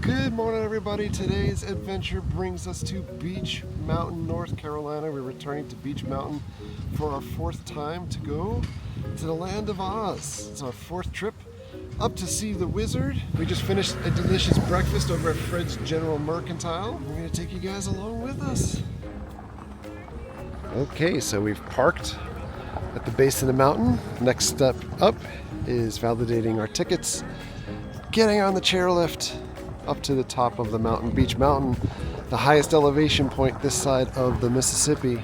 Good morning, everybody. Today's adventure brings us to Beech Mountain, North Carolina. We're returning to Beech Mountain for our fourth time to go to the land of Oz. It's our fourth trip up to see the wizard. We just finished a delicious breakfast over at Fred's General Mercantile. We're going to take you guys along with us. Okay, so we've parked at the base of the mountain. Next step up is validating our tickets, getting on the chairlift up to the top of the mountain, Beech Mountain, the highest elevation point this side of the Mississippi.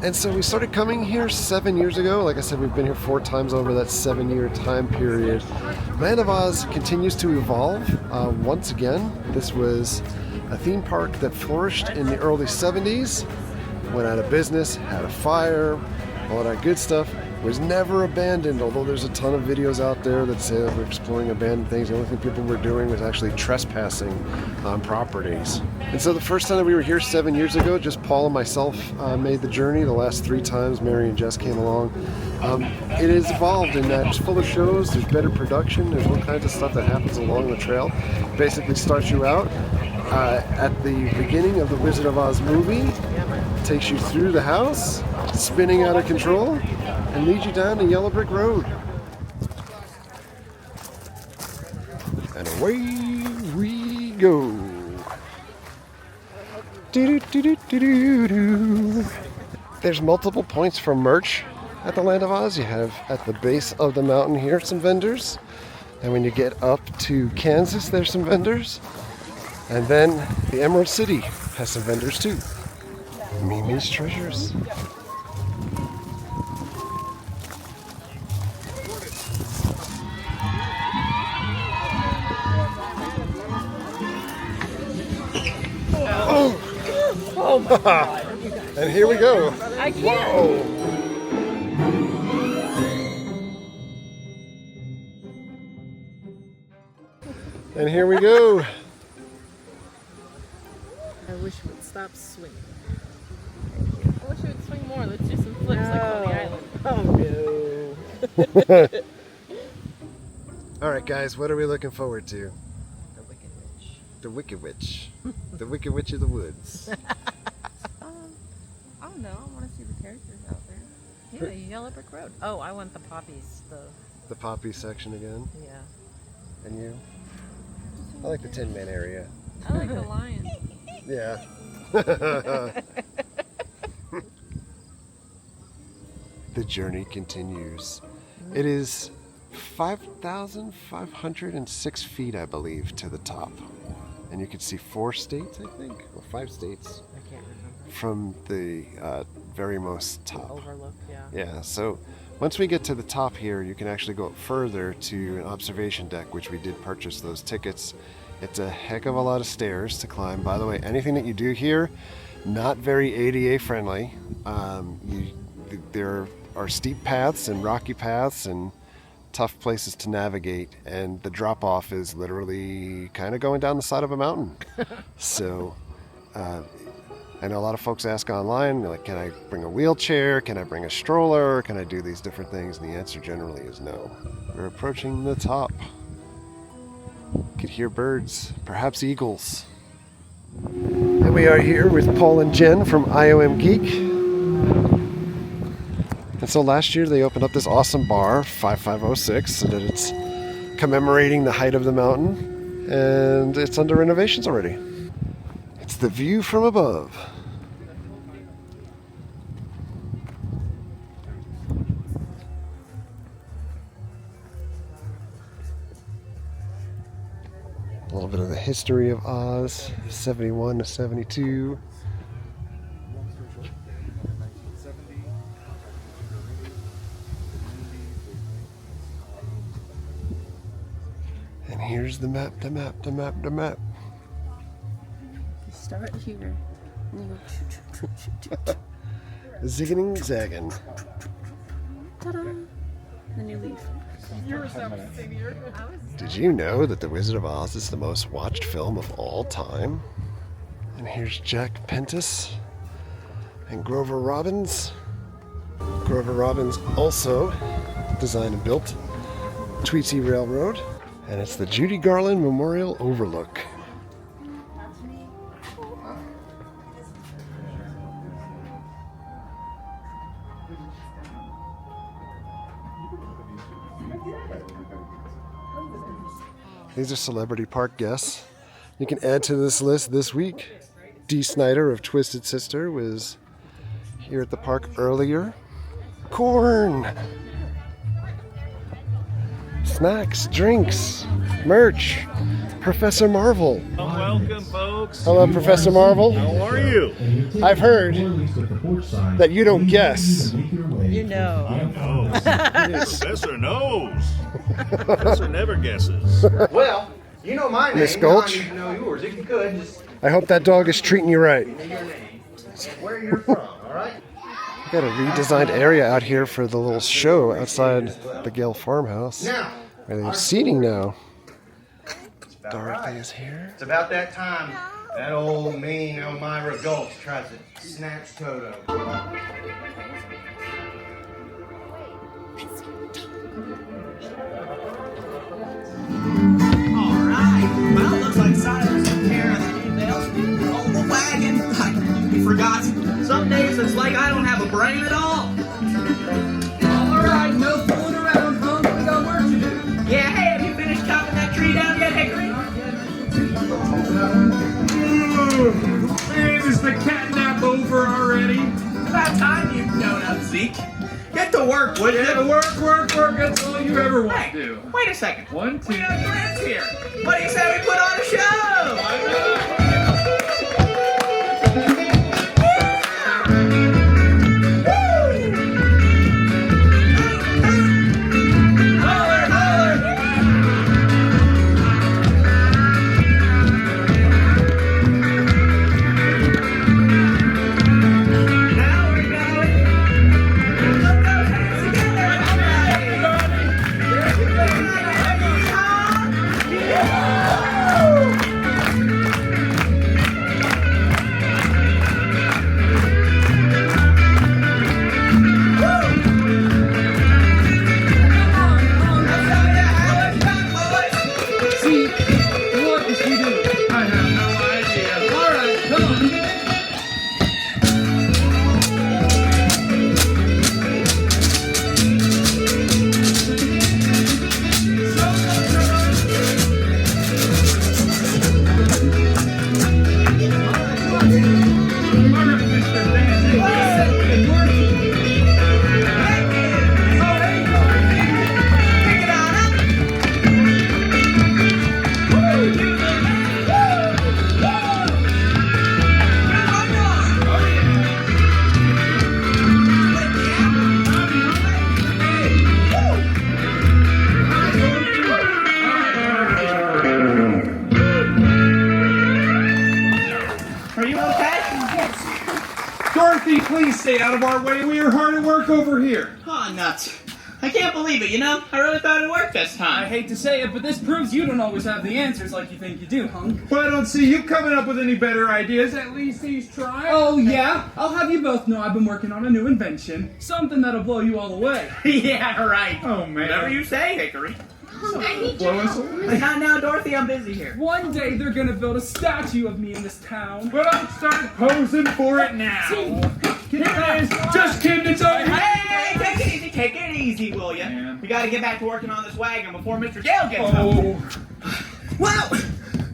And so we started coming here 7 years ago. Like I said, we've been here 4 times over that 7-year time period. Land of Oz continues to evolve. Once again, this was a theme park that flourished in the early 70s, went out of business, had a fire, all that good stuff. Was never abandoned, although there's a ton of videos out there that say that we're exploring abandoned things. The only thing people were doing was actually trespassing on properties. And so the first time that we were here 7 years ago, just Paul and myself made the journey. The last 3 times, Mary and Jess came along. It has evolved in that it's full of shows, there's better production, there's all kinds of stuff that happens along the trail. Basically starts you out at the beginning of the Wizard of Oz movie, takes you through the house, spinning out of control, and leads you down the yellow brick road. And away we go. Do-do-do-do-do-do. There's multiple points for merch at the Land of Oz. You have at the base of the mountain here some vendors. And when you get up to Kansas, there's some vendors. And then the Emerald City has some vendors too. Mimi's Treasures. Oh my God. And here we go. I can't. Whoa. And here we go. I wish it would stop swinging. I wish it would swing more. Let's do some flips like Coney Island. Oh no. All right, guys, what are we looking forward to? The Wicked Witch. The Wicked Witch. The Wicked Witch of the Woods. I don't know. I want to see the characters out there. Yeah, the yellow brick road. Oh, I want the poppies. The poppy section again. Yeah. And you? I like the Tin Man area. I like the lion. Yeah. The journey continues. It is 5,506 feet, I believe, to the top. And you can see 4 states, I think, or 5 states. I can't remember. From the very most top. Overlook, yeah. Yeah, so once we get to the top here, you can actually go up further to an observation deck, which we did purchase those tickets. It's a heck of a lot of stairs to climb. By the way, anything that you do here, not very ADA friendly. There are steep paths and rocky paths and tough places to navigate, and the drop off is literally kind of going down the side of a mountain. So I know a lot of folks ask online, like, can I bring a wheelchair? Can I bring a stroller? Can I do these different things? And the answer generally is no. We're approaching the top. You could hear birds, perhaps eagles. And we are here with Paul and Jen from IOM Geek. And so last year they opened up this awesome bar, 5506, so that it's commemorating the height of the mountain. And it's under renovations already. It's the view from above. A little bit of the history of Oz, 71 to 72. And here's the map, the map, the map, the map. You start here, and you go Zigging, zagging. ta-da, then you leave. Did you know that The Wizard of Oz is the most watched film of all time? And here's Jack Pentis and Grover Robbins. Grover Robbins also designed and built Tweetsie Railroad. And it's the Judy Garland Memorial Overlook. These are celebrity park guests. You can add to this list this week. Dee Snider of Twisted Sister was here at the park earlier. Corn! Snacks, drinks, merch. Professor Marvel. Welcome, folks. Hello, Professor Marvel. How are you? I've heard that you don't guess. You know. Professor knows. Professor never guesses. Well, you know my name. Miss Gulch? Now I need to know yours. If you could, just I hope that dog is treating you right. say your name, where you're from, all right? We got a redesigned area out here for the little show outside the Gale farmhouse. Now, Where they have seating now. it's about Dorothy right. is here. It's about that time that old mean Elmira Gulch tries to snatch Toto. Alright, well, looks like Silas took care of the details. Oh, the wagon! I completely forgot. Some days it's like I don't have a brain at all. Alright, no fooling around, Hunk. We got work to do. Yeah, hey, have you finished chopping that tree down yet, Hickory? Man, is the catnap over already? It's about time you donut, Zeke. Get to work, would you? Yeah, work, that's all you ever want Hey, to do. wait a second. 1, 2. We have friends here. What do you say we put on a show? Now we're going. Put those hands together. See, what is he doing? I have no idea. All right, come on. Are you okay? Dorothy, please stay out of our way. We are hard at work over here. Oh, nuts. I can't believe it, you know? I really thought it worked this I time. hate to say it, but this proves you don't always have the answers like you think you do, Hunk. But I don't see you coming up with any better ideas. At least he's trying. Oh, yeah? I'll have you both know I've been working on a new invention. Something that'll blow you all away. Yeah, right. Oh, man. Whatever you say, Hickory. Blow us away. Not now, Dorothy. I'm busy here. One day they're gonna build a statue of me in this town. But I'll start posing for it now. Here it is. Just kidding, it's over. Hey, take it easy, will ya? Man. We gotta get back to working on this wagon before Mr. Gale gets home. Oh, Well,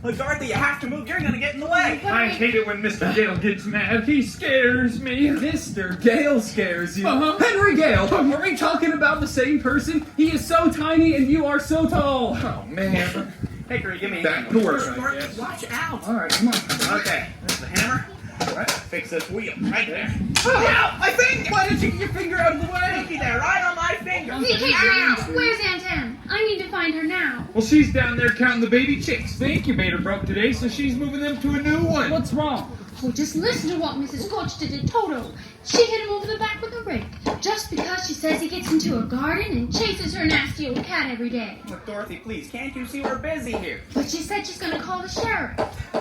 look, Dorothy, you have to move. You're gonna get in the way. I hate it when Mr. Gale gets mad. He scares me. Mr. Gale scares you. Uh-huh. Henry Gale! Are we talking about the same person? He is so tiny and you are so tall. Oh, man. Hickory, give me a That hand. could work, I Dorothy, guess. watch out. All right, come on. Okay, there's the hammer. Right, fix this wheel right there. Ow, my finger! Why did you get your finger out of the way? Looky there, right on my finger. Ow! Where's Aunt Em? I need to find her now. Well, she's down there counting the baby chicks. The incubator broke today, so she's moving them to a new one. What's wrong? Oh, just listen to what Mrs. Gulch did to Toto. She hit him over the back with a rake, just because she says he gets into a garden and chases her nasty old cat every day. Look, Dorothy, please, can't you see we're busy here? But she said she's gonna call the sheriff.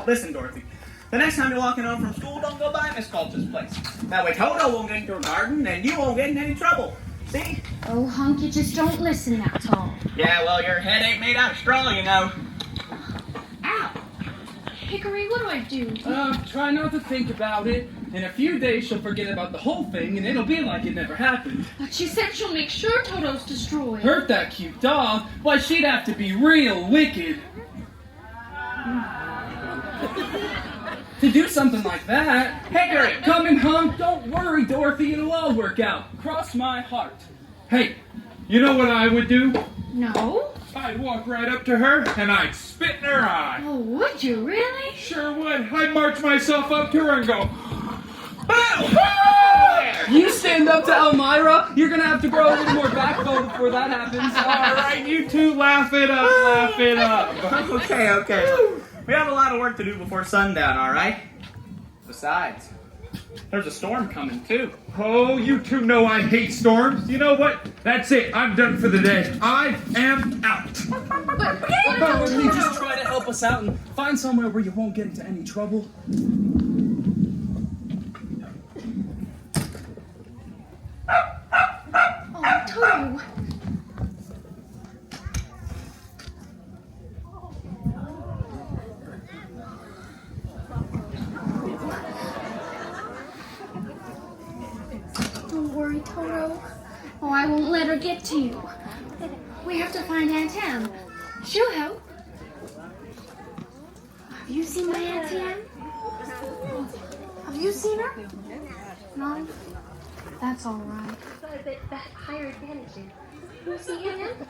Listen, Dorothy. The next time you're walking home from school, don't go by Miss Gulch's place. That way Toto won't get into her garden, and you won't get in any trouble. See? Oh, Hunk, you just don't listen, that's all. Yeah, well, your head ain't made out of straw, you know. Ow! Hickory, what do I do? Try not to think about it. In a few days she'll forget about the whole thing and it'll be like it never happened. But she said she'll make sure Toto's destroyed. Hurt that cute dog? Why, she'd have to be real wicked. To do something like that, Hickory, coming home, don't worry, Dorothy, it'll all work out. Cross my heart. Hey, you know what I would do? No? I'd walk right up to her and I'd spit in her eye. Oh, would you really? Sure would. I'd march myself up to her and go, You stand up to Elmira, you're gonna have to grow a little more backbone before that happens. all right, you two laugh it up, laugh it up. Okay. We have a lot of work to do before sundown, all right? Besides, there's a storm coming, too. Oh, you two know I hate storms. You know what? That's it. I'm done for the day. I am out. Why don't you just try to help us out and find somewhere where you won't get into any trouble? Oh, Toto. Don't worry, Toto. Oh, I won't let her get to you. We have to find Aunt Em. She'll help. Have you seen my Aunt Em? Have you seen her? No? That's all right. But higher advantages. You see Aunt Em?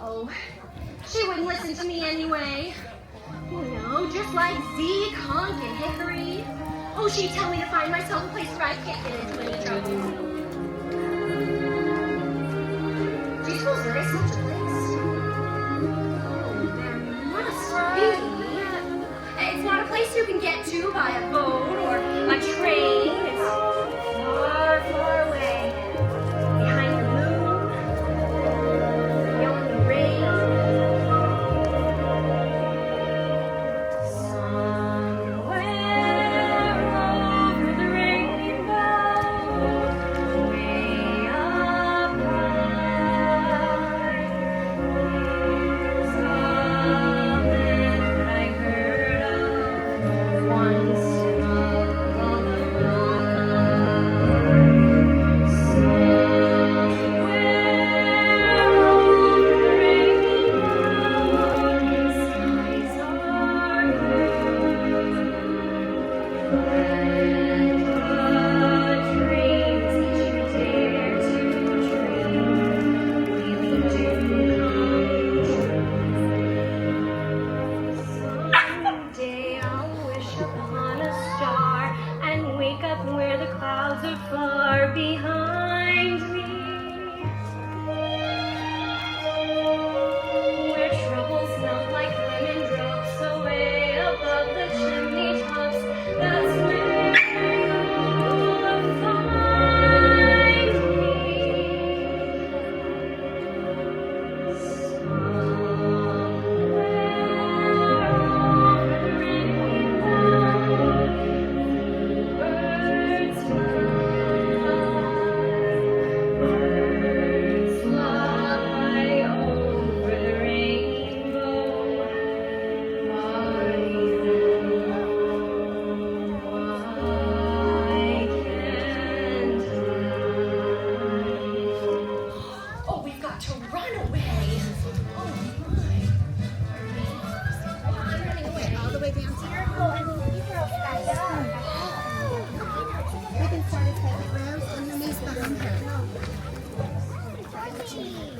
Oh, she wouldn't listen to me anyway. You know, just like Zeke, Honk, and Hickory. Oh, she'd tell me to find myself a place where I can't get into any trouble. Do you suppose there is such a place? Oh, there must be. It's not a place you can get to by a boat or a train. It's far, far away. Behind the moon, beyond the rain.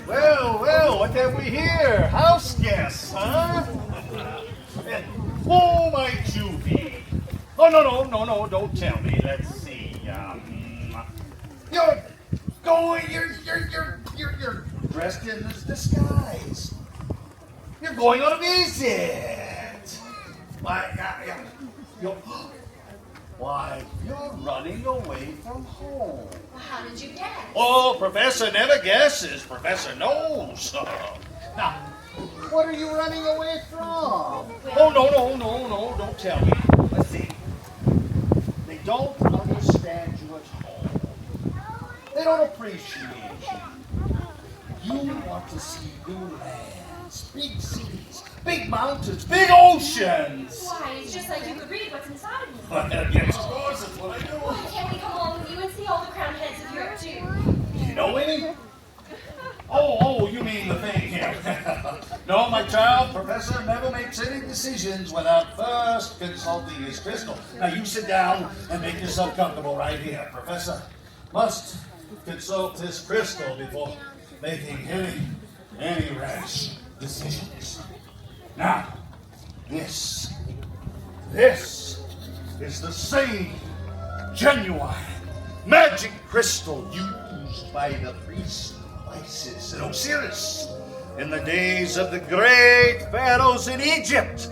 Well, what have we here? House guests, huh? Who might you be? Oh, no, don't tell me. Let's see. You're dressed in this disguise. You're going on a visit. Why, you're running away from home. Well, how did you guess? Oh, Professor never guesses. Professor knows. Now, what are you running away from? Oh, no, don't tell me. Let's see. They don't understand you at home. They don't appreciate you. You want to see new lands, big cities, big mountains, big oceans. Why, it's just like you could read what's inside of me. Well, yes, of course, that's what I do. Why can't we come along with you and see all the crowned heads of Europe, too? Do you know any? Oh, you mean the thing here. No, my child, Professor never makes any decisions without first consulting his crystal. Now you sit down and make yourself comfortable right here. Professor must consult his crystal before making any rash decisions. Now, this is the same genuine magic crystal used by the priest Isis and Osiris in the days of the great pharaohs in Egypt,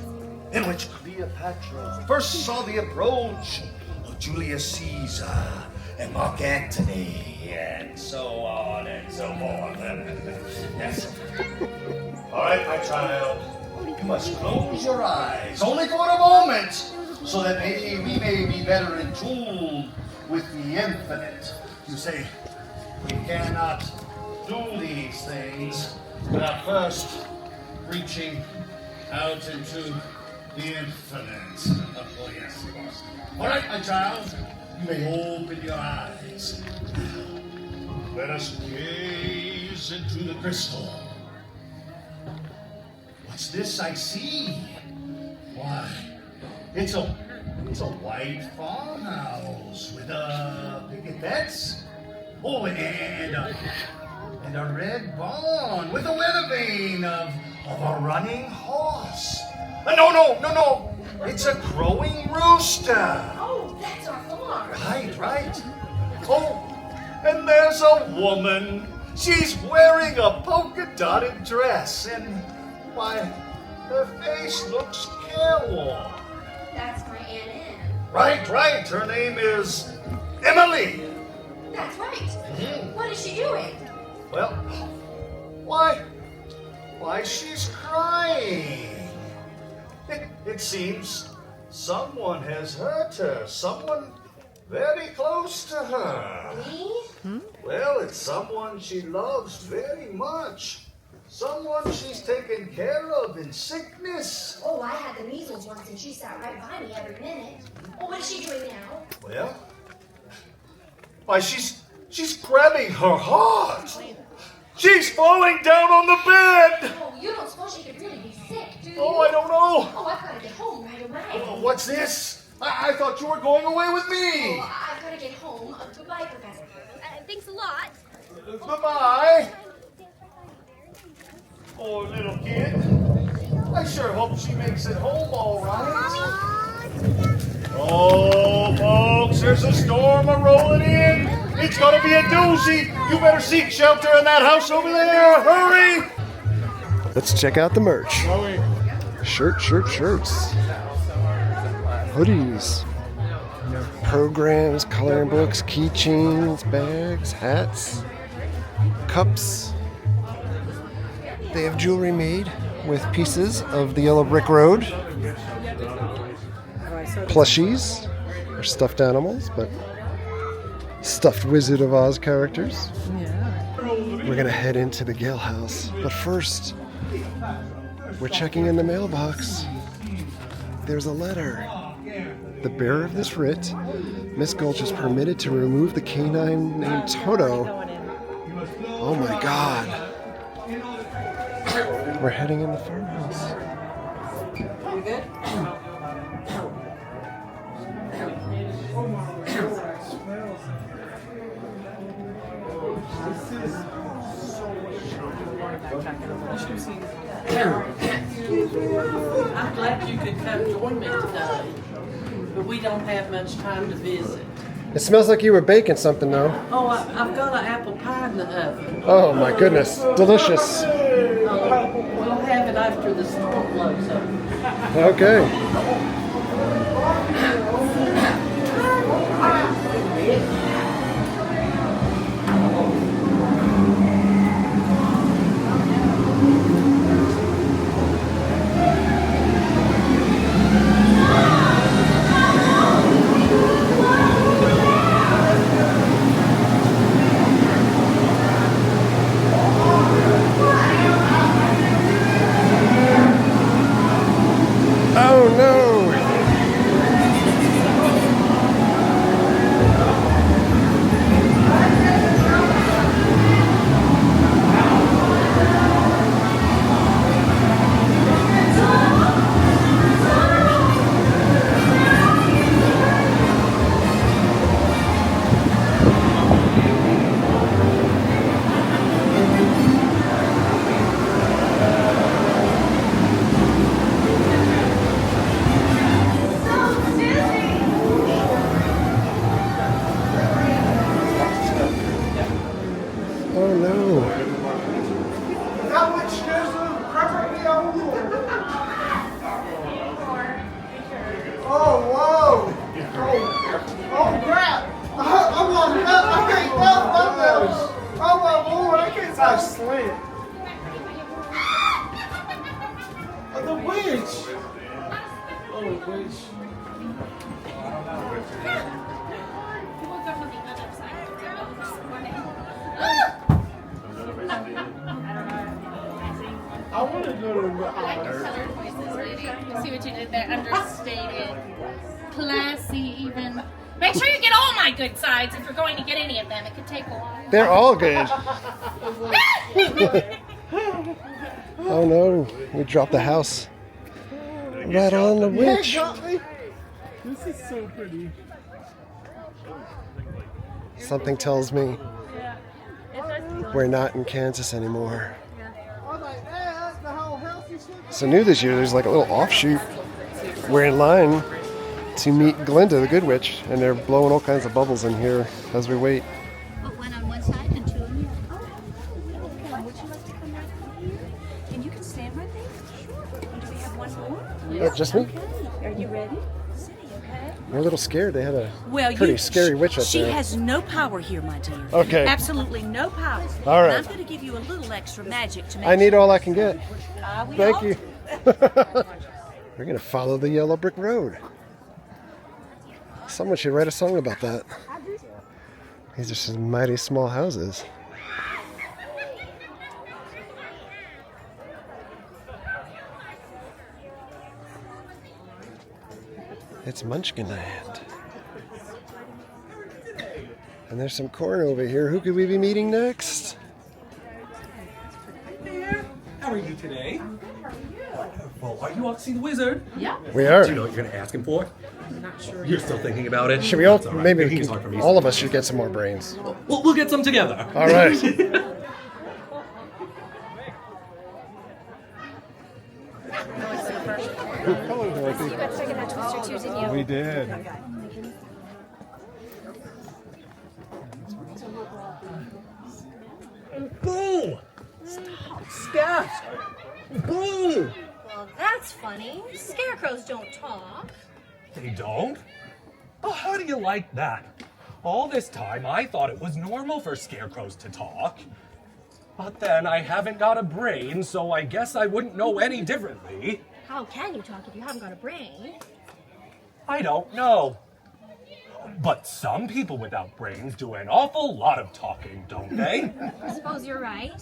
in which Cleopatra first saw the approach of Julius Caesar and Mark Antony, and so on and so forth. Yes. All right, my child, you must close your eyes, only for a moment, so that maybe we may be better in tune with the infinite. You say, we cannot do these things without first reaching out into the infinite. Oh, yes, of course. All right, my child, you may open your eyes. Let us gaze into the crystal. What's this I see? Why, it's a white farmhouse with picket fence. Oh, and a red barn with a weather vane of a running horse. No. It's a crowing rooster. Oh, that's our farm. Right. Oh, and there's a woman. She's wearing a polka-dotted dress, and why, her face looks careworn. That's my Aunt Anne. Right. Her name is Emily. That's right. What is she doing? Well, why she's crying. It seems someone has hurt her. Someone very close to her. Me? Well, it's someone she loves very much. Someone she's taken care of in sickness. Oh, I had the measles once and she sat right by me every minute. Oh, what is she doing now? Well, why she's grabbing her heart. She's falling down on the bed. Oh, you don't suppose she could really be sick, do you? Oh, I don't know. Oh, I've got to get home right away. Oh, what's this? I thought you were going away with me. Oh, I've got to get home. Goodbye, Professor. Thanks a lot. Goodbye. Poor little kid. I sure hope she makes it home all right. Oh, folks, there's a storm a-rolling in. It's gonna be a doozy. You better seek shelter in that house over there. Hurry! Let's check out the merch. Shirts. Hoodies. Programs, coloring books, keychains, bags, hats, cups. They have jewelry made with pieces of the Yellow Brick Road. Plushies, or stuffed animals, but stuffed Wizard of Oz characters. We're gonna head into the Gale House, but first, we're checking in the mailbox. There's a letter. The bearer of this writ, Miss Gulch, is permitted to remove the canine named Toto. Oh my God. We're heading in the farmhouse. You good? I'm glad you could come join me today, but we don't have much time to visit. It smells like you were baking something, though. Oh, I've got an apple pie in the oven. Oh my goodness, delicious. We'll have it after the storm blows over. Okay. Oh no! I want to go to see what you did there. Understated, classy, even. Make sure you get all my good sides if you're going to get any of them. It could take a while. They're all good. Oh no, we dropped the house. Right on the witch. This is so pretty. Something tells me we're not in Kansas anymore. So new this year, there's like a little offshoot. We're in line to meet Glinda, the Good Witch, and they're blowing all kinds of bubbles in here as we wait. Put one on one side and two on the other. Oh, would you like to come right here? And you can stand right there. Sure. And do we have one more? Yeah, just me? Okay. Are you ready? City, okay? We're a little scared. They had a pretty scary witch up she there. has no power here, my dear. Okay. Absolutely no power. All right. And I'm going to give you a little extra magic to make I need all I can get. we Thank all you. do. We're going to follow the yellow brick road. Someone should write a song about that. These are some mighty small houses. It's Munchkinland. And there's some corn over here. Who could we be meeting next? How are you today? Well, are you off to see the wizard? Yeah. We are. Do you know what you're going to ask him for? I'm not sure. You're still thinking about it? Should we all, That's right. maybe we Thinking's can, hard for me all of us should get some more brains. We'll get some together. All right. You got to check out Twister too, didn't you? We did. Boo! Stop! Scat! Boo! Well, that's funny. Scarecrows don't talk. They don't? Oh, how do you like that? All this time, I thought it was normal for scarecrows to talk. But then I haven't got a brain, so I guess I wouldn't know any differently. How can you talk if you haven't got a brain? I don't know. But some people without brains do an awful lot of talking, don't they? I suppose you're right.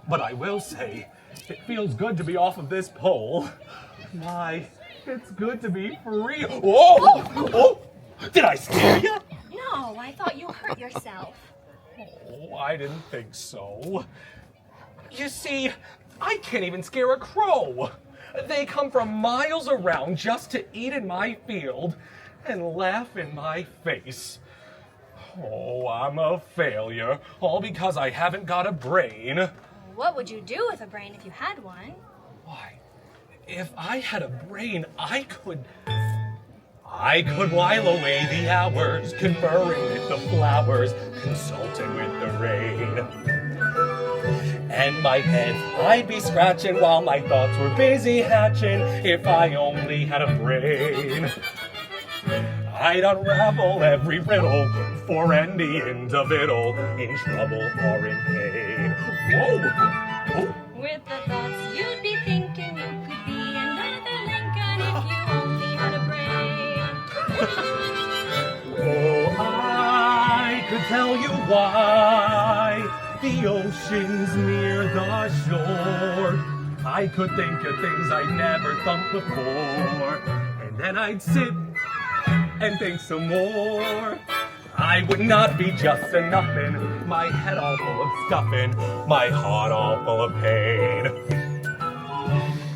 But I will say, it feels good to be off of this pole. My, it's good to be free. Whoa! Oh! Did I scare you? No, I thought you hurt yourself. Oh, I didn't think so. You see, I can't even scare a crow. They come from miles around just to eat in my field and laugh in my face. Oh, I'm a failure, all because I haven't got a brain. What would you do with a brain if you had one? Why, if I had a brain, I could while away the hours, conferring with the flowers, consulting with the rain. And my head I'd be scratching while my thoughts were busy hatching, if I only had a brain. I'd unravel every riddle for any individual in trouble or in pain. Whoa! Oh. With the thoughts you'd be thinking, you could be another Lincoln if you only had a brain. Oh, I could tell you why the ocean's near the shore. I could think of things I'd never thought before, and then I'd sit and think some more. I would not be just a nothing, my head all full of stuffing, my heart all full of pain.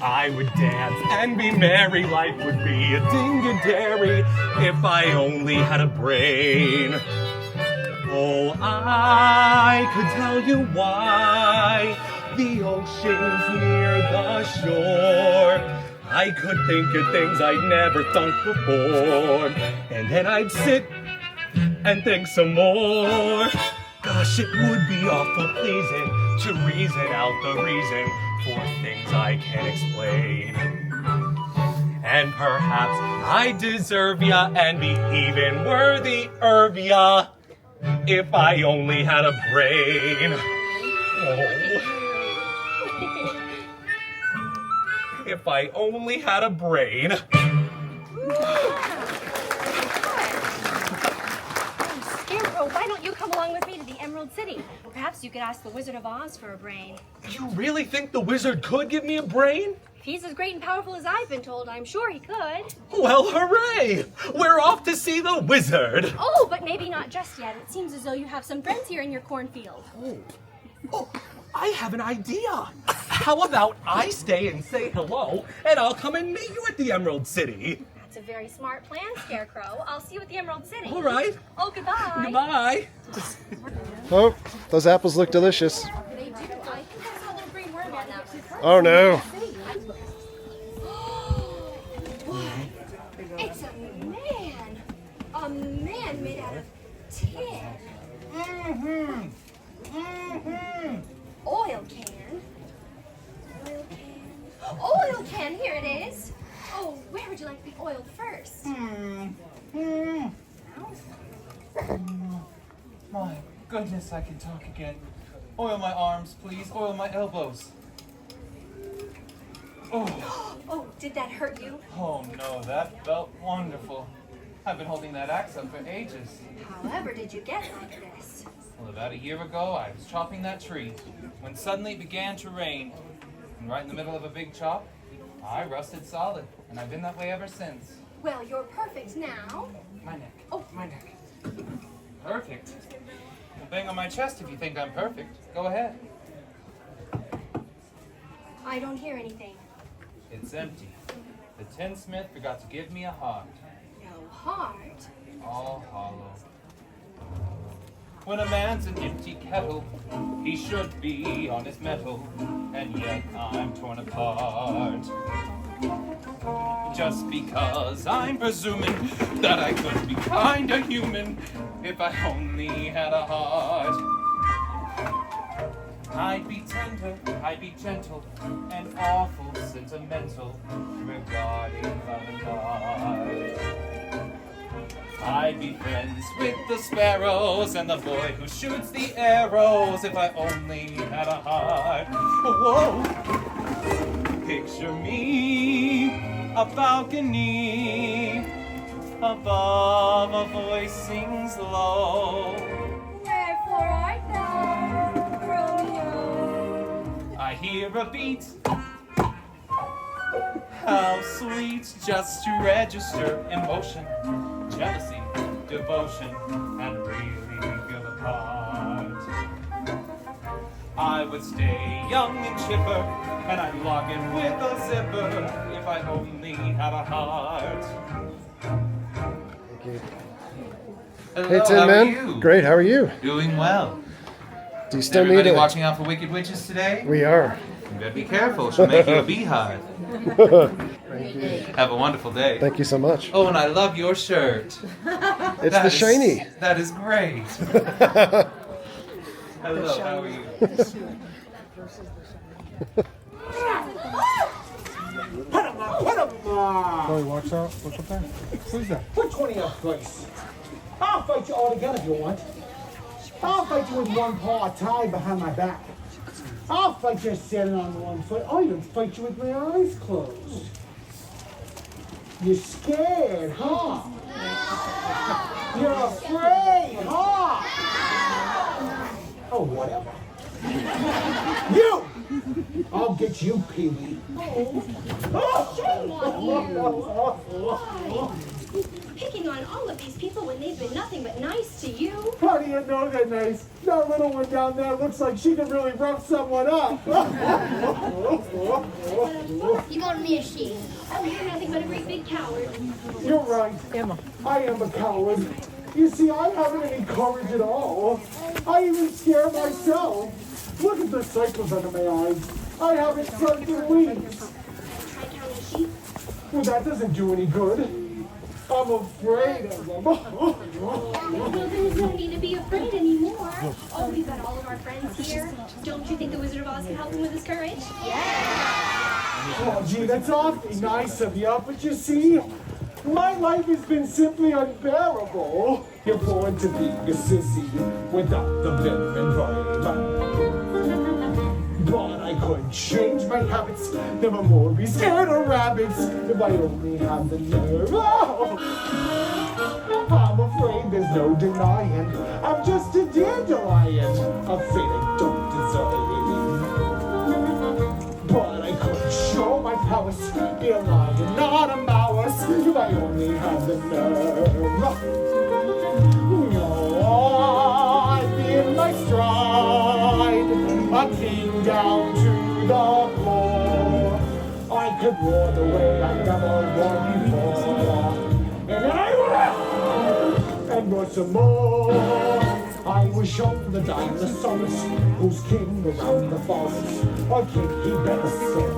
I would dance and be merry, life would be a ding-a-dairy if I only had a brain. Oh, I could tell you why the ocean's near the shore. I could think of things I'd never thought before, and then I'd sit and think some more. Gosh, it would be awful pleasing to reason out the reason for things I can't explain. And perhaps I deserve ya and be even worthy of ya if I only had a brain. Oh. If I only had a brain. Scarecrow, why don't you come along with me to the Emerald City? Perhaps you could ask the Wizard of Oz for a brain. You really think the wizard could give me a brain? If he's as great and powerful as I've been told, I'm sure he could. Well, hooray! We're off to see the wizard. Oh, but maybe not just yet. It seems as though you have some friends here in your cornfield. Oh, I have an idea. How about I stay and say hello, and I'll come and meet you at the Emerald City? That's a very smart plan, Scarecrow. I'll see you at the Emerald City. All right. Oh, goodbye. Goodbye. Oh, those apples look delicious. They do. I think I saw a little green worm out now. Oh no. It's a man. A man made out of tin. Oil can. Oil can. Oil can, here it is. Oh, where would you like to be oiled first? My goodness, I can talk again. Oil my arms, please. Oil my elbows. Oh. Oh, did that hurt you? Oh no, that felt wonderful. I've been holding that axe up for ages. However, did you get like this? Well, about a year ago, I was chopping that tree when suddenly it began to rain. And right in the middle of a big chop, I rusted solid, and I've been that way ever since. Well, you're perfect now. My neck. Oh, my neck. Perfect. Well, bang on my chest if you think I'm perfect. Go ahead. I don't hear anything. It's empty. The tinsmith forgot to give me a heart. No heart. All hollow. When a man's an empty kettle, he should be on his mettle, and yet I'm torn apart. Just because I'm presuming that I could be kinda human if I only had a heart. I'd be tender, I'd be gentle, and awful sentimental regarding love and art. I'd be friends with the sparrows and the boy who shoots the arrows if I only had a heart. Whoa! Picture me, a balcony, above a voice sings low. Wherefore art thou, Romeo? I hear a beat. How sweet just to register emotion, jealousy, devotion, and really feel a part. I would stay young and chipper, and I'd log in with a zipper if I only had a heart. Thank you. Hello, Hey, Tin how Man. are you? Great, how are you? Doing well. Do you still Everybody need it? watching out for wicked witches today? We are. You better be careful, she'll make you a beehive. Thank you. Have a wonderful day. Thank you so much. Oh, and I love your shirt. It's the shiny. That is great. Hello, how are you? Chloe, watch out. What's up there? Who's that? Which one of you place? I'll fight you all together if you want. I'll fight you with one paw tied behind my back. I'll fight you standing on one foot. I'll even fight you with my eyes closed. You're scared, huh? You're afraid, huh? Oh, whatever. You! I'll get you, Pee-wee. Oh, shame on you. Picking on all of these people when they've been nothing but nice to you. How do you know they're nice? That little one down there looks like she could really rough someone up. You called me a sheep. Oh, you're nothing but a great big coward. You're right. Emma. I am a coward. You see, I haven't any courage at all. I even scare myself. Look at the cycles under my eyes. I haven't slept in weeks. Try counting sheep. Well, that doesnn't do any good. I'm afraid of them. Well, there's no need to be afraid anymore. Oh, we've got all of our friends here. Don't you think the Wizard of Oz can help him with his courage? Oh, gee, that's awfully nice of you, but you see, my life has been simply unbearable. You're born to be a sissy without the vim and vibe. But I could change my habits, never more be scared of rabbits, if I only had the nerve. Oh, I'm afraid there's no denying, I'm just a dandelion, a fate I don't deserve. But I could show my prowess, be a lion, not a mouse, if I only had the nerve. Oh, I'd be in my stride, a king down to the core. I could roar the way I never roared before, and I will, and roar some more. I was shown the dinosaurs, who's king around the forest, a king he better save.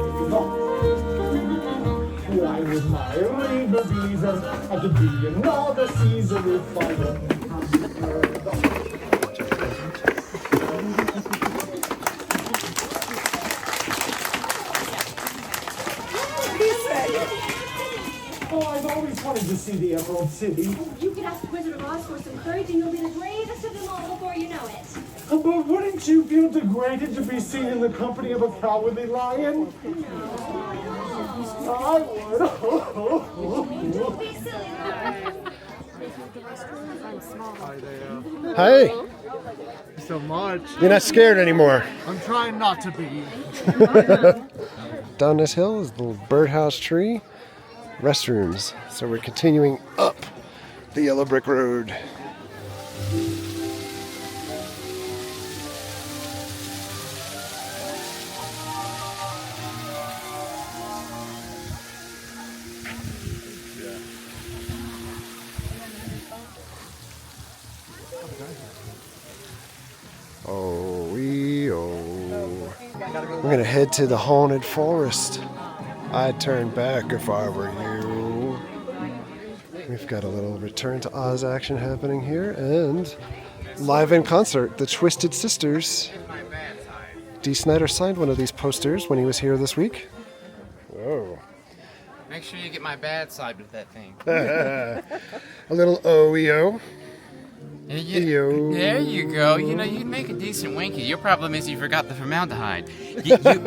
Why with my rainbow Caesar, I could be another Caesar if I only had the nerve. Oh, I've always wanted to see the Emerald City. Oh, you could ask the Wizard of Oz for some courage and you'll be the greatest of them all before you know it. But wouldn't you feel degraded to be seen in the company of a cowardly lion? I would. Don't be silly, Hey, So much. you're not scared anymore. I'm trying not to be. Down this hill is the little birdhouse tree. Restrooms. So we're continuing up the yellow brick road. We're gonna head to the haunted forest. I'd turn back if I were you. We've got a little Return to Oz action happening here, and live in concert, the Twisted Sisters. Dee Snider signed one of these posters when he was here this week. Whoa. Make sure you get my bad side with that thing. A little OEO. EO. There you go. You know, you'd make a decent Winky. Your problem is you forgot the formaldehyde.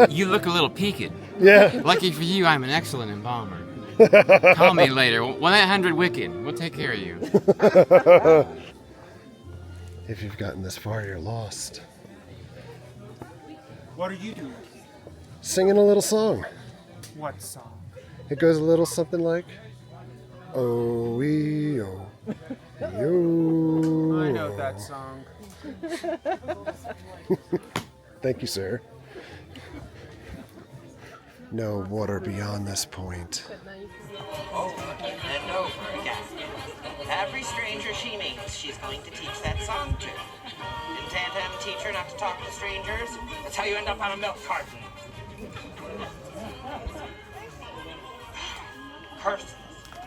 You look a little peaked. Yeah. Lucky for you, I'm an excellent embalmer. Call me later. 1-800-WICKED. We'll take care of you. If you've gotten this far, you're lost. What are you doing? Singing a little song. What song? It goes a little something like, OEO. Yo. I know that song. Thank you, sir. No water beyond this point. Over and over again. Every stranger she meets, she's going to teach that song to. Didn't Aunt Em teach her not to talk to strangers? That's how you end up on a milk carton. Curses.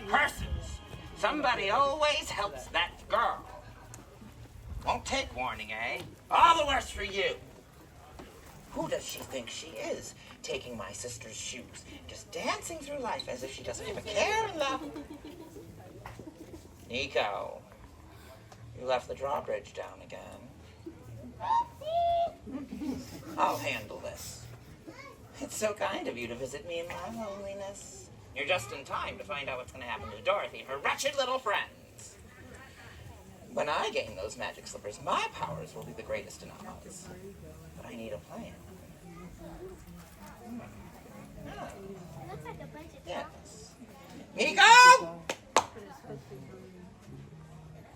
Curses. Somebody always helps that girl. Won't take warning, eh? All the worse for you. Who does she think she is, taking my sister's shoes, just dancing through life as if she doesn't give a care in love? Nico, you left the drawbridge down again. I'll handle this. It's so kind of you to visit me in my loneliness. You're just in time to find out what's going to happen to Dorothy and her wretched little friends. When I gain those magic slippers, my powers will be the greatest in Oz. But I need a plan. Yes. Nico!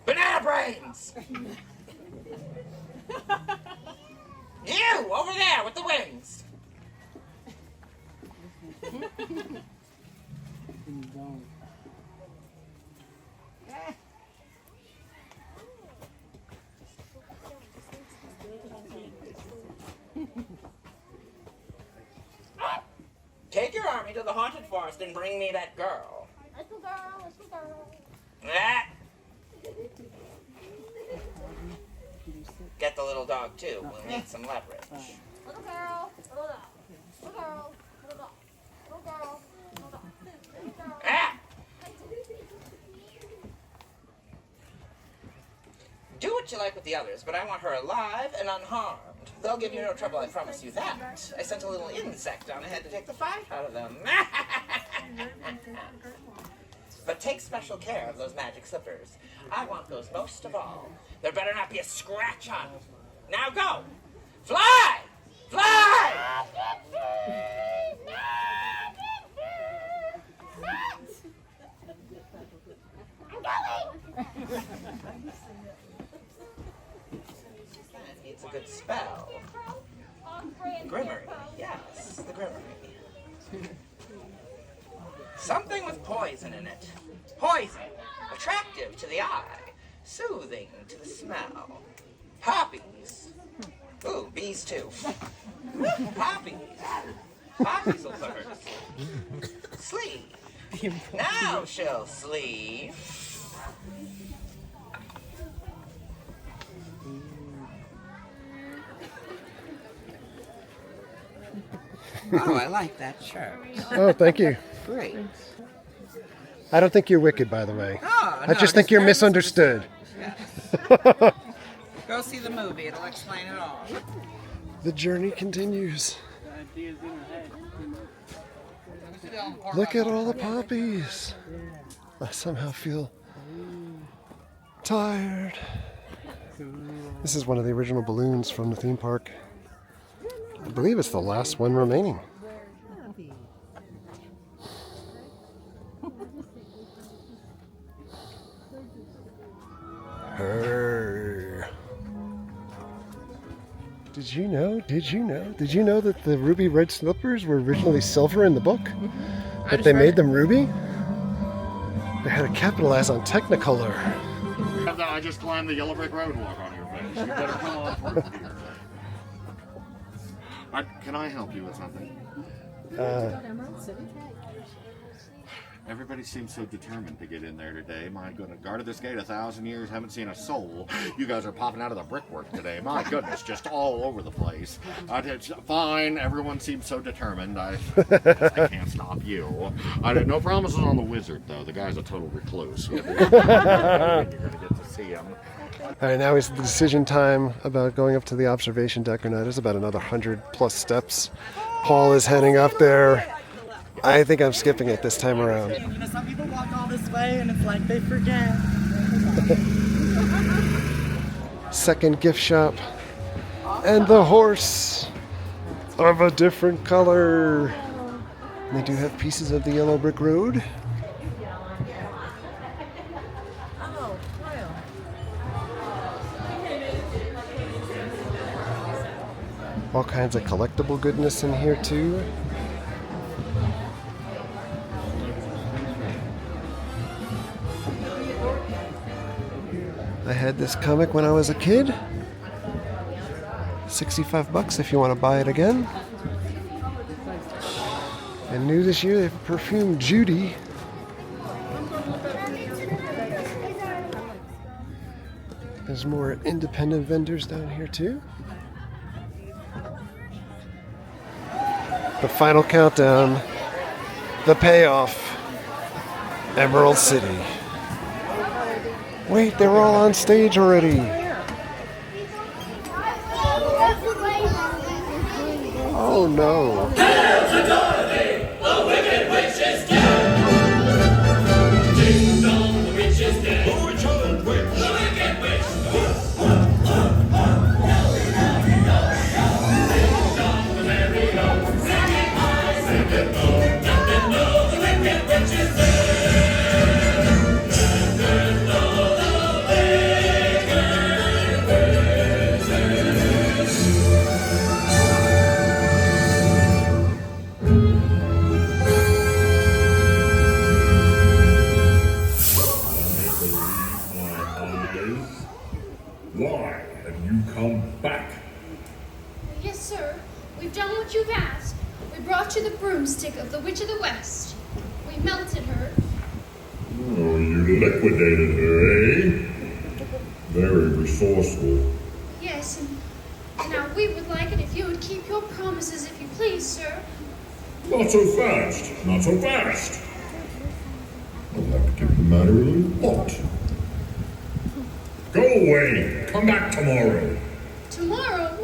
Banana brains! You, over there with the wings! Take your army to the haunted forest and bring me that girl. Little girl, little girl. Ah. Get the little dog too. We'll need some leverage. Little girl, little dog. Little girl, little dog. Little girl, little dog. Little girl. Ah! Do what you like with the others, but I want her alive and unharmed. They'll give you no trouble, I promise you that. I sent a little insect on ahead to take the fight out of them. But take special care of those magic slippers. I want those most of all. There better not be a scratch on them. Now go! Fly! Fly! It's a good spell. Grimmery. Yes, the Grimmery. Something with poison in it. Poison. Attractive to the eye. Soothing to the smell. Poppies. Ooh, bees too. Poppies. Poppies will cover. Sleeve. Now she'll sleeve. Oh, I like that shirt. Oh, thank you. Great. I don't think you're wicked, by the way. Oh, I just think you're misunderstood. Yes. Go see the movie. It'll explain it all. The journey continues. Look at all the poppies. I somehow feel tired. This is one of the original balloons from the theme park. I believe it's the last one remaining. Hey. Did you know that the ruby red slippers were originally silver in the book? But they made them ruby? They had to capitalize on Technicolor. I just climbed the yellow brick road walk on your face. You better come on for it. Can I help you with something? Everybody seems so determined to get in there today. My goodness, guarded this gate 1,000 years, haven't seen a soul. You guys are popping out of the brickwork today. My goodness, just all over the place. Fine, everyone seems so determined. I can't stop you. No promises on the wizard, though. The guy's a total recluse. You're going to get to see him. All right, now is the decision time about going up to the observation deck or not. There's about another 100+ steps. Paul is heading up there. I think I'm skipping it this time around. You know, some people walk all this way and it's like they forget. Second gift shop. And the horse of a different color. And they do have pieces of the yellow brick road. All kinds of collectible goodness in here too. I had this comic when I was a kid. $65 if you want to buy it again. And new this year, they have Perfume Judy. There's more independent vendors down here too. The final countdown. The payoff. Emerald City. Wait, they're all on stage already. Oh no. The wicked witch is dead. Ding dong, the witch is dead. The witch, the wicked witch. Ding dong, the merry-go. Singing high, singing low. Nothing low, the wicked witch is dead. Why have you come back? Yes, sir. We've done what you've asked. We brought you the broomstick of the Witch of the West. We melted her. Oh, you liquidated her, eh? Very resourceful. Yes, and now we would like it if you would keep your promises, if you please, sir. Not so fast, not so fast. I'd like to keep the matter a little hot. Go away. Come back tomorrow. Tomorrow?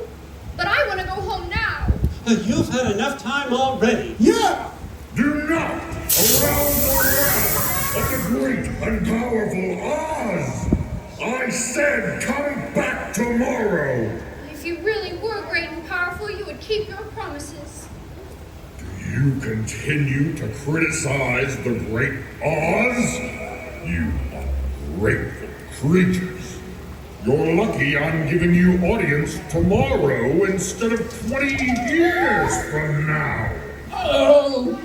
But I You've had enough time already. Yeah! Do not arouse the wrath of the great and powerful Oz! I said come back tomorrow! If you really were great and powerful, you would keep your promises. You continue to criticize the great Oz? You ungrateful creatures. You're lucky I'm giving you audience tomorrow instead of 20 years from now. Oh!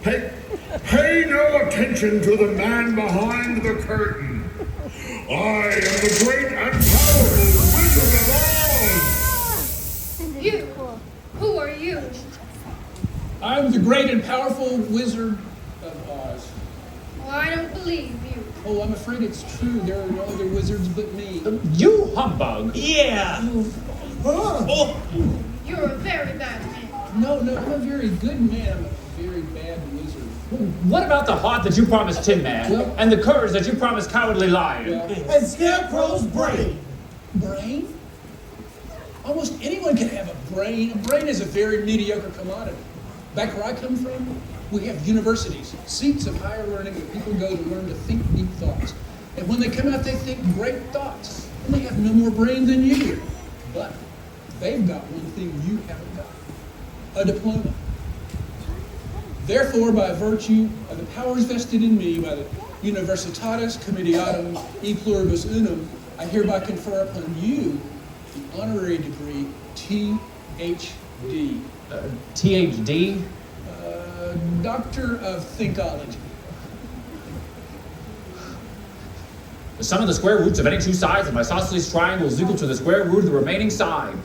Pay no attention to the man behind the curtain. I am the great and powerful Wizard of Oz! You? Who are you? I'm the great and powerful Wizard of Oz. Well, I don't believe you. Oh, I'm afraid it's true. There are no other wizards but me. You humbug! Yeah! Oh. You're a very bad man. No, I'm a very good man. I'm a very bad wizard. What about the heart that you promised Tin Man, and the courage that you promised Cowardly Lion? And Scarecrow's brain. Brain? Almost anyone can have a brain. A brain is a very mediocre commodity. Back where I come from, we have universities, seats of higher learning where people go to learn to think deep thoughts. And when they come out, they think great thoughts. And they have no more brain than you do. But they've got one thing you haven't got. A diploma. Therefore, by virtue of the powers vested in me by the Universitatis Comitiatum e Pluribus Unum, I hereby confer upon you the honorary degree Th.D. THD? Doctor of Thinkology. The sum of the square roots of any two sides of my isosceles triangle is equal to the square root of the remaining side.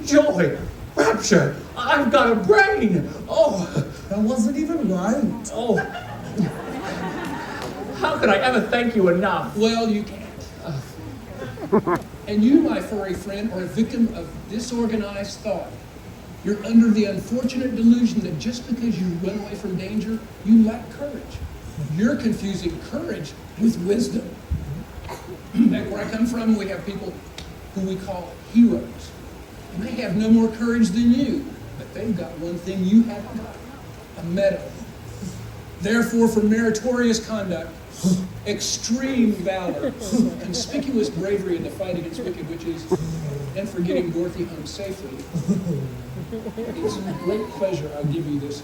Joy! Rapture! I've got a brain! Oh! That wasn't even right. Oh! How could I ever thank you enough? Well, you can't. And you, my furry friend, are a victim of disorganized thought. You're under the unfortunate delusion that just because you run away from danger, you lack courage. You're confusing courage with wisdom. Back where I come from, we have people who we call heroes. And they have no more courage than you, but they've got one thing you haven't got, a medal. Therefore, for meritorious conduct, extreme valor, conspicuous bravery in the fight against wicked witches, and for getting Dorothy home safely, it's a great pleasure I'll give you this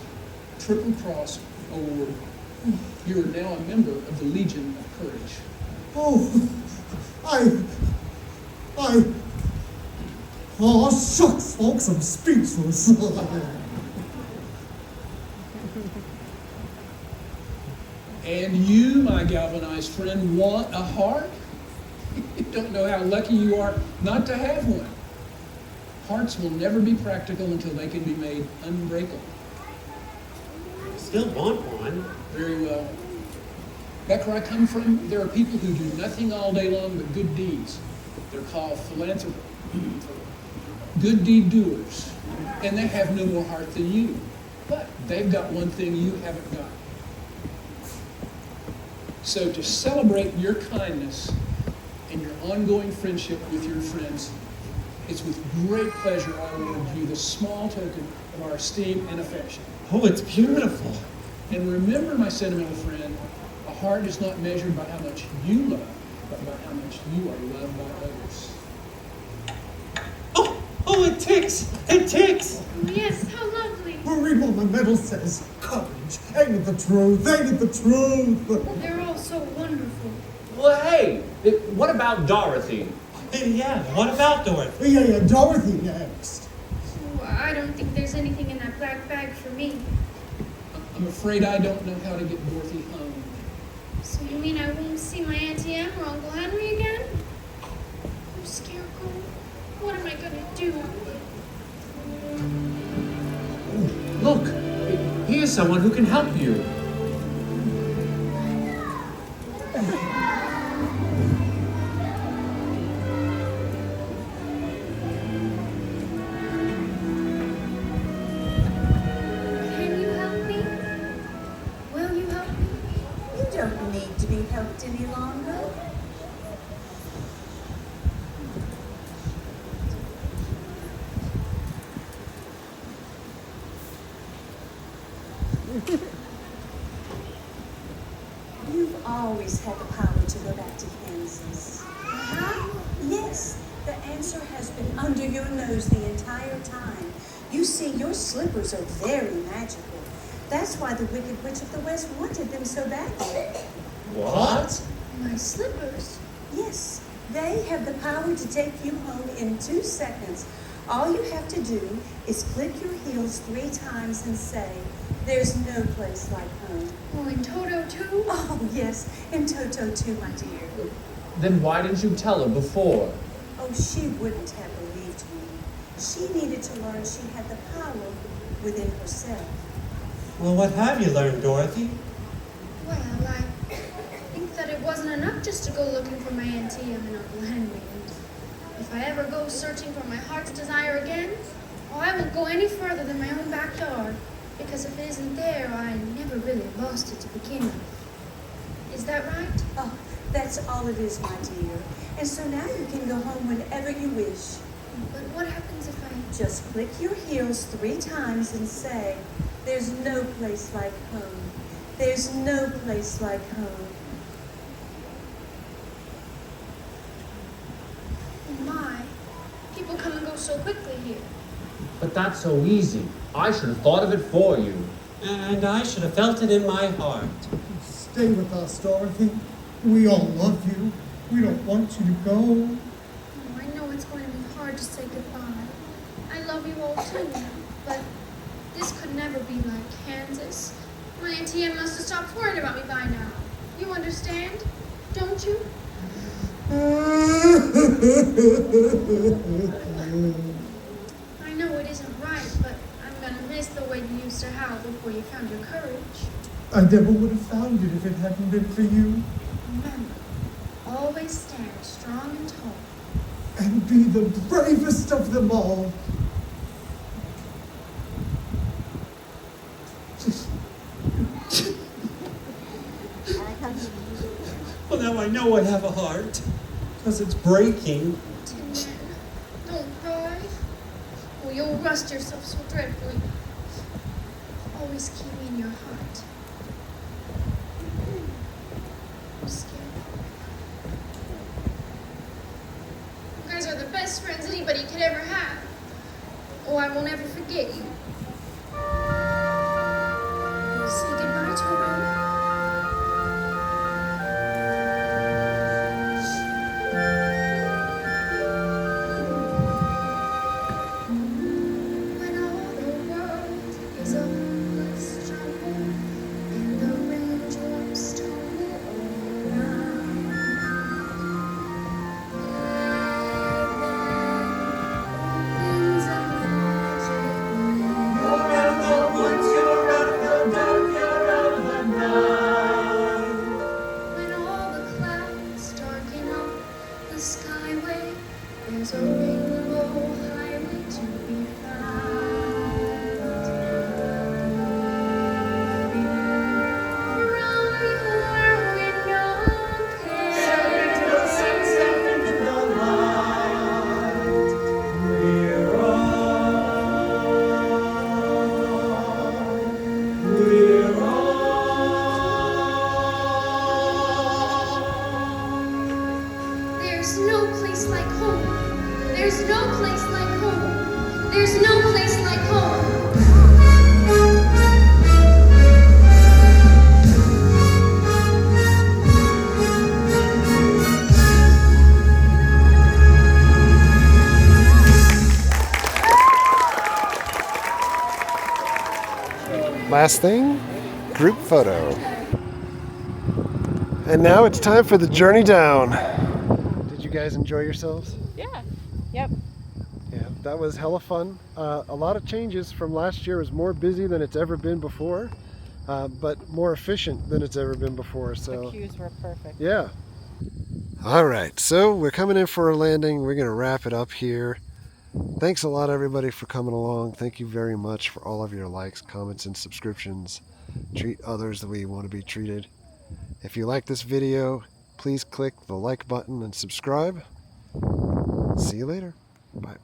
Triple Cross Award. You are now a member of the Legion of Courage. Oh, shucks, folks, I'm speechless. And you, my galvanized friend, want a heart? You don't know how lucky you are not to have one. Hearts will never be practical until they can be made unbreakable. I still want one. Very well. Back where I come from, there are people who do nothing all day long but good deeds. They're called philanthropists, good deed doers, and they have no more heart than you. But they've got one thing you haven't got. So to celebrate your kindness and your ongoing friendship with your friends, it's with great pleasure I award you this small token of our esteem and affection. Oh, it's beautiful. And remember, my sentimental friend, a heart is not measured by how much you love, but by how much you are loved by others. Oh, it ticks! It ticks! Oh, yes, how lovely. Read what my medal says. Courage. Ain't it the truth? Ain't it the truth? They're all so wonderful. Well, hey, what about Dorothy? Yeah, what about Dorothy? Yeah, Dorothy next. Oh, I don't think there's anything in that black bag for me. I'm afraid I don't know how to get Dorothy home. So you mean I won't see my Auntie Em or Uncle Henry again? Oh, Scarecrow, what am I gonna do? Look, here's someone who can help you. Can you help me? Will you help me? You don't need to be helped any longer. You've always had the power to go back to Kansas. Uh-huh. Yes, the answer has been under your nose the entire time. You see, your slippers are very magical. That's why the Wicked Witch of the West wanted them so badly. What? My slippers? Yes, they have the power to take you home in 2 seconds. All you have to do is click your heels 3 times and say, "There's no place like home." Oh, in Toto too? Oh, yes, in Toto too, my dear. Then why didn't you tell her before? Oh, she wouldn't have believed me. She needed to learn she had the power within herself. Well, what have you learned, Dorothy? Well, I think that it wasn't enough just to go looking for my Aunt Em and Uncle Henry. And if I ever go searching for my heart's desire again, oh, I won't go any further than my own backyard. Because if it isn't there, I never really lost it to begin with. Is that right? Oh, that's all it is, my dear. And so now you can go home whenever you wish. But what happens if I... Just click your heels 3 times and say, "There's no place like home. There's no place like home." Oh my, people come and go so quickly here. But that's so easy. I should have thought of it for you. And I should have felt it in my heart. Stay with us, Dorothy. We all love you. We don't want you to go. Oh, I know it's going to be hard to say goodbye. I love you all too, but this could never be like Kansas. My Aunt Em must have stopped worrying about me by now. You understand? Don't you? I know it isn't right, but I'm gonna miss the way you used to howl before you found your courage. I never would have found it if it hadn't been for you. Remember, always stand strong and tall. And be the bravest of them all. Well, now I know I have a heart, because it's breaking. Tin Man, don't cry. Or you'll rust yourself so dreadfully. Always keep me in your heart. I'm scared. You guys are the best friends anybody could ever have. Oh, I won't ever forget you. Will you say goodbye, Toto? Last thing, group photo. And now it's time for the journey down. Did you guys enjoy yourselves? Yeah. Yep. Yeah, that was hella fun. A lot of changes from last year. It was more busy than it's ever been before, but more efficient than it's ever been before. So the cues were perfect. Yeah. All right, so we're coming in for a landing. We're going to wrap it up here. Thanks a lot, everybody, for coming along. Thank you very much for all of your likes, comments, and subscriptions. Treat others the way you want to be treated. If you like this video, please click the like button and subscribe. See you later. Bye.